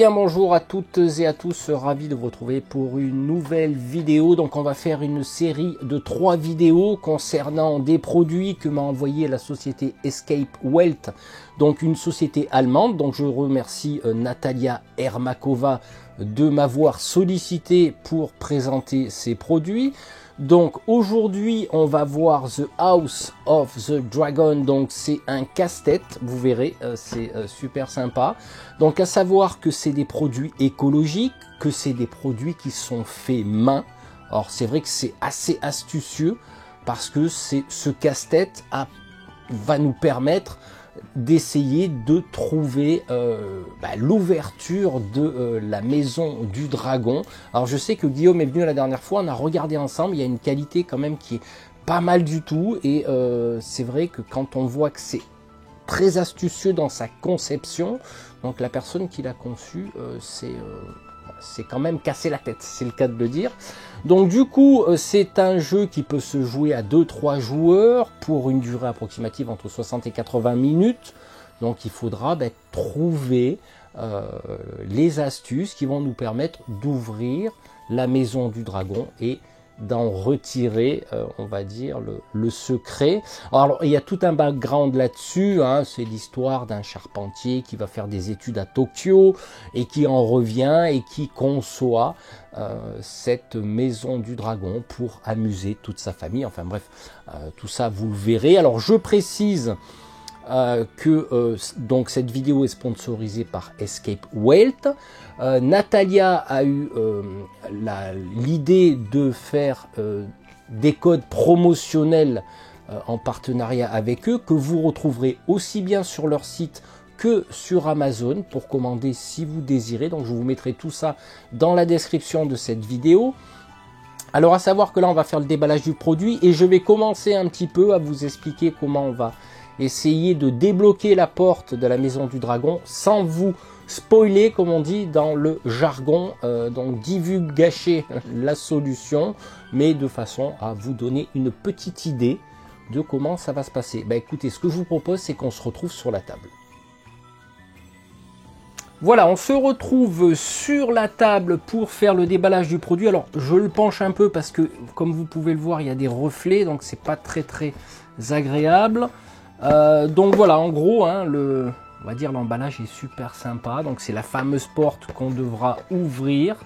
bien bonjour à toutes et à tous, ravi de vous retrouver pour une nouvelle vidéo. Donc on va faire une série de 3 vidéos concernant des produits que m'a envoyé la société Escape Wealth, donc une société allemande. Donc je remercie Natalia Ermakova de m'avoir sollicité pour présenter ces produits. Donc aujourd'hui on va voir The House of the Dragon, donc c'est un casse-tête, vous verrez, c'est super sympa. Donc à savoir que c'est des produits écologiques, que c'est des produits qui sont faits main. Alors c'est vrai que c'est assez astucieux parce que ce casse-tête va nous permettre d'essayer de trouver l'ouverture de la maison du dragon. Alors je sais que Guillaume est venu la dernière fois, on a regardé ensemble, il y a une qualité quand même qui est pas mal du tout, et c'est vrai que quand on voit que c'est très astucieux dans sa conception, donc la personne qui l'a conçu, c'est quand même cassé la tête, c'est le cas de le dire. Donc du coup, c'est un jeu qui peut se jouer à 2-3 joueurs pour une durée approximative entre 60 et 80 minutes. Donc il faudra trouver les astuces qui vont nous permettre d'ouvrir la maison du dragon et d'en retirer, on va dire, le secret. Alors, il y a tout un background là-dessus, hein, c'est l'histoire d'un charpentier qui va faire des études à Tokyo et qui en revient et qui conçoit cette maison du dragon pour amuser toute sa famille. Enfin bref, tout ça vous le verrez. Alors je précise que donc cette vidéo est sponsorisée par Escape Wealth. Natalia a eu l'idée de faire des codes promotionnels en partenariat avec eux, que vous retrouverez aussi bien sur leur site que sur Amazon pour commander si vous désirez. Donc je vous mettrai tout ça dans la description de cette vidéo. Alors à savoir que là on va faire le déballage du produit et je vais commencer un petit peu à vous expliquer comment on va essayer de débloquer la porte de la maison du dragon sans vous spoiler, comme on dit dans le jargon, donc divulgacher la solution, mais de façon à vous donner une petite idée de comment ça va se passer. Écoutez, ce que je vous propose, c'est qu'on se retrouve sur la table. Voilà, on se retrouve sur la table pour faire le déballage du produit. Alors, je le penche un peu parce que, comme vous pouvez le voir, il y a des reflets, donc c'est pas très agréable. Donc voilà, en gros, hein, on va dire l'emballage est super sympa. Donc c'est la fameuse porte qu'on devra ouvrir.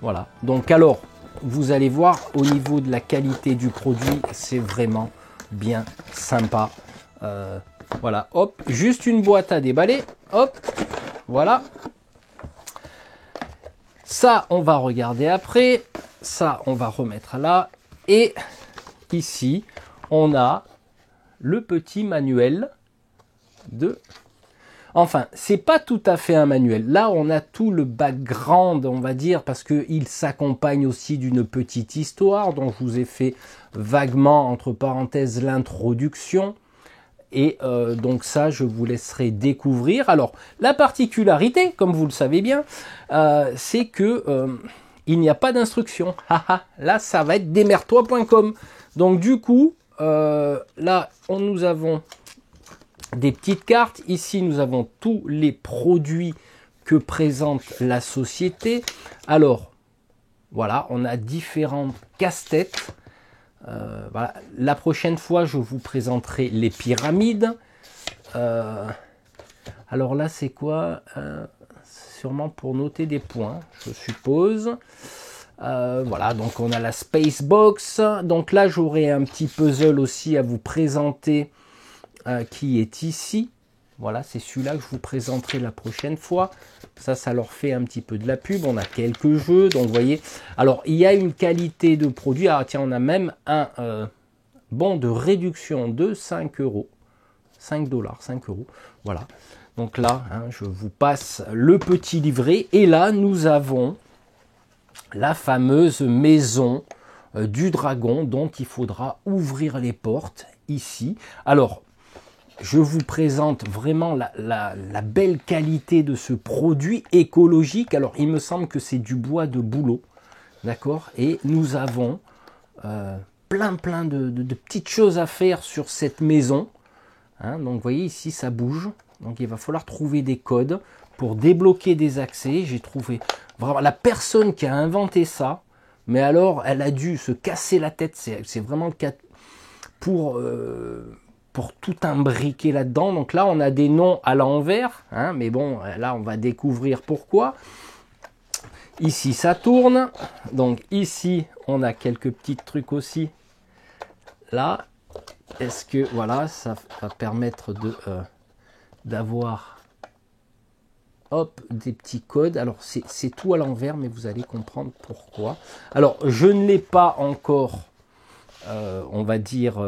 Voilà. Donc alors, vous allez voir au niveau de la qualité du produit, c'est vraiment bien sympa. Voilà, hop, juste une boîte à déballer. Hop, voilà. Ça, on va regarder après. Ça, on va remettre là. Et ici, on a le petit manuel de... Enfin, c'est pas tout à fait un manuel. Là, on a tout le background, on va dire, parce qu'il s'accompagne aussi d'une petite histoire dont je vous ai fait vaguement, entre parenthèses, l'introduction. Et donc ça, je vous laisserai découvrir. Alors, la particularité, comme vous le savez bien, c'est que il n'y a pas d'instruction. Là, ça va être démerde-toi.com. Donc du coup, là, nous avons des petites cartes. Ici, nous avons tous les produits que présente la société. Alors, voilà, on a différents casse-têtes. Voilà. La prochaine fois, je vous présenterai les pyramides. Alors là, c'est quoi? Sûrement pour noter des points, je suppose. Voilà, donc on a la Space Box. Donc là, j'aurai un petit puzzle aussi à vous présenter qui est ici. Voilà, c'est celui-là que je vous présenterai la prochaine fois. Ça leur fait un petit peu de la pub. On a quelques jeux, donc vous voyez. Alors, il y a une qualité de produit. Ah tiens, on a même un bon de réduction de 5 euros. 5 $, 5 euros. Voilà. Donc là, hein, je vous passe le petit livret. Et là, nous avons la fameuse maison du dragon dont il faudra ouvrir les portes ici. Alors, je vous présente vraiment la belle qualité de ce produit écologique. Alors, il me semble que c'est du bois de bouleau, d'accord? Et nous avons plein de petites choses à faire sur cette maison. Hein, donc, vous voyez, ici, ça bouge. Donc, il va falloir trouver des codes pour débloquer des accès. J'ai trouvé vraiment la personne qui a inventé ça, mais alors elle a dû se casser la tête. C'est vraiment le cas pour tout imbriquer là-dedans. Donc là, on a des noms à l'envers, hein, mais bon, là, on va découvrir pourquoi. Ici, ça tourne. Donc ici, on a quelques petits trucs aussi. Là, est-ce que, voilà, ça va permettre de d'avoir, hop, des petits codes. Alors, c'est tout à l'envers, mais vous allez comprendre pourquoi. Alors, je ne l'ai pas encore, on va dire...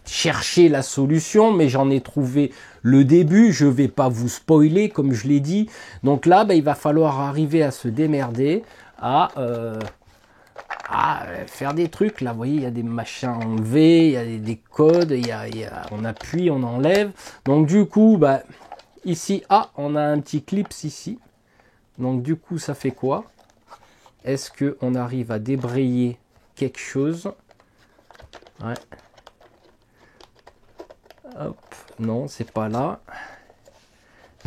chercher la solution, mais j'en ai trouvé le début. Je vais pas vous spoiler comme je l'ai dit. Donc là, il va falloir arriver à se démerder, à faire des trucs. Là, vous voyez, il y a des machins enlevés, il y a des codes, on appuie, on enlève. Donc du coup, ici, on a un petit clip ici. Donc du coup, ça fait quoi? Est-ce que on arrive à débrayer quelque chose? Ouais. Hop, non, c'est pas là.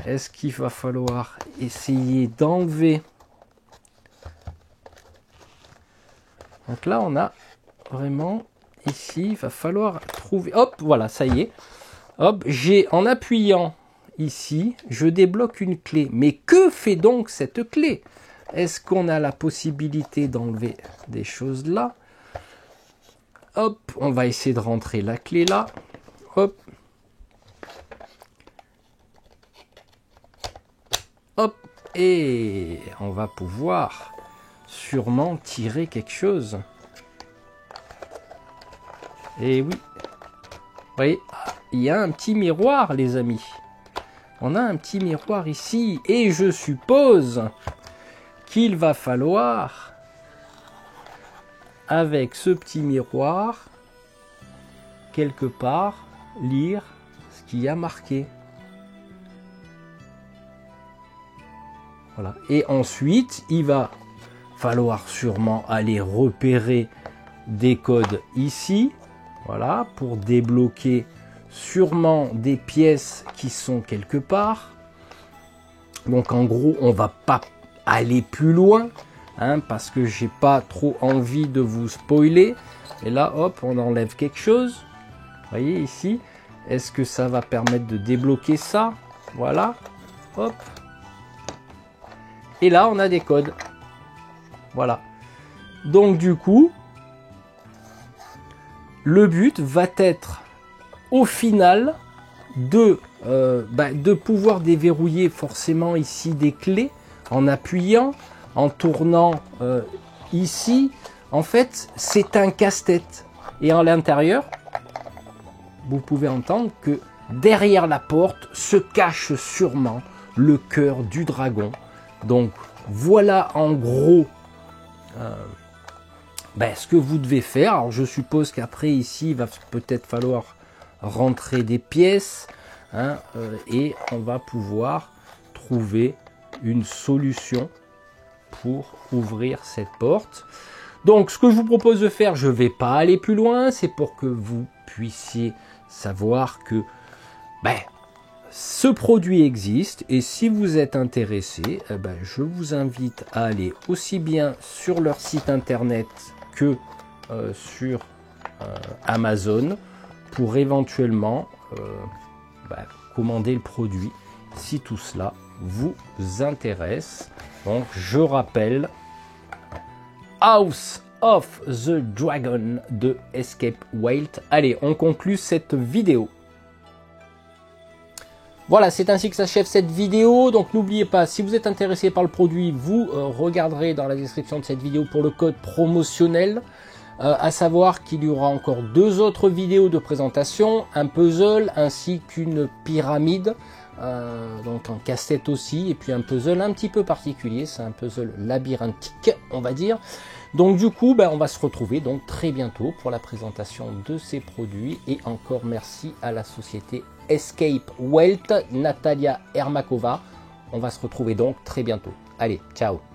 Est-ce qu'il va falloir essayer d'enlever? Donc là, on a vraiment ici, il va falloir trouver. Hop, voilà, ça y est. Hop, en appuyant ici, je débloque une clé. Mais que fait donc cette clé? Est-ce qu'on a la possibilité d'enlever des choses là? Hop, on va essayer de rentrer la clé là. Hop. Hop, et on va pouvoir sûrement tirer quelque chose. Et oui, vous voyez, il y a un petit miroir, les amis. On a un petit miroir ici, et je suppose qu'il va falloir, avec ce petit miroir, quelque part, lire ce qu'il y a marqué. Voilà. Et ensuite, il va falloir sûrement aller repérer des codes ici, voilà, pour débloquer sûrement des pièces qui sont quelque part. Donc en gros, on va pas aller plus loin, hein, parce que j'ai pas trop envie de vous spoiler. Et là, hop, on enlève quelque chose. Vous voyez ici, est-ce que ça va permettre de débloquer ça? Voilà, hop. Et là, on a des codes. Voilà. Donc, du coup, le but va être, au final, de pouvoir déverrouiller forcément ici des clés en appuyant, en tournant ici. En fait, c'est un casse-tête. Et à l'intérieur, vous pouvez entendre que derrière la porte se cache sûrement le cœur du dragon. Donc voilà en gros ce que vous devez faire. Alors je suppose qu'après ici il va peut-être falloir rentrer des pièces, hein, et on va pouvoir trouver une solution pour ouvrir cette porte. Donc ce que je vous propose de faire, je ne vais pas aller plus loin, c'est pour que vous puissiez savoir que ce produit existe, et si vous êtes intéressé, je vous invite à aller aussi bien sur leur site internet que sur Amazon pour éventuellement commander le produit si tout cela vous intéresse. Donc je rappelle, House of the Dragon de Escape Welt. Allez, on conclut cette vidéo. Voilà, c'est ainsi que s'achève cette vidéo. Donc n'oubliez pas, si vous êtes intéressé par le produit, vous regarderez dans la description de cette vidéo pour le code promotionnel. À savoir qu'il y aura encore 2 autres vidéos de présentation, un puzzle ainsi qu'une pyramide, donc un casse-tête aussi, et puis un puzzle un petit peu particulier, c'est un puzzle labyrinthique, on va dire. Donc du coup, on va se retrouver donc très bientôt pour la présentation de ces produits, et encore merci à la société Escape Welt, Natalia Ermakova. On va se retrouver donc très bientôt. Allez, ciao!